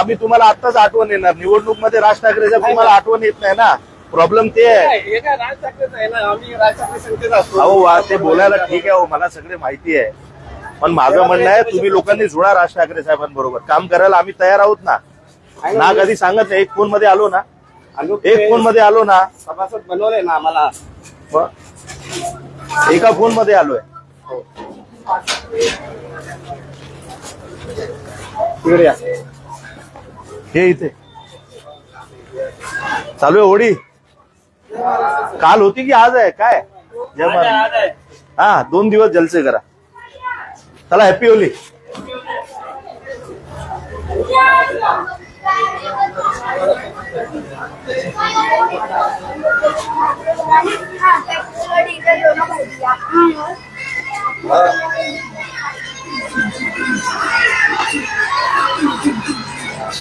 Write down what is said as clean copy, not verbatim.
आम्ही तुम्हाला आत्ताच आठवण येणार, निवडणूक मध्ये राज ठाकरे साहेब तुम्हाला आठवण येत नाही ना, प्रॉब्लेम ते आहे. हे काय राज ठाकरेच आहे ना, आम्ही राज ठाकरे संकेत असतो. अहो ते बोलायला ठीक आहे, हो मला सगळे माहिती आहे, पण माझं म्हणणं आहे तुम्ही लोकांनी जुळा राज ठाकरे साहेबांबरोबर काम करायला आम्ही तयार आहोत ना. ना कधी सांगत नाही, एक फोन मध्ये आलो ना, एक फोन मध्ये आलो ना, सभासद बनवलंय ना आम्हाला. एका फोन मध्ये आलोय. हे इथे चालू आहे होळी. काल होती की आज आहे काय? हा 2 दिवस जलसे करा. चला हॅपी होली. हाँ,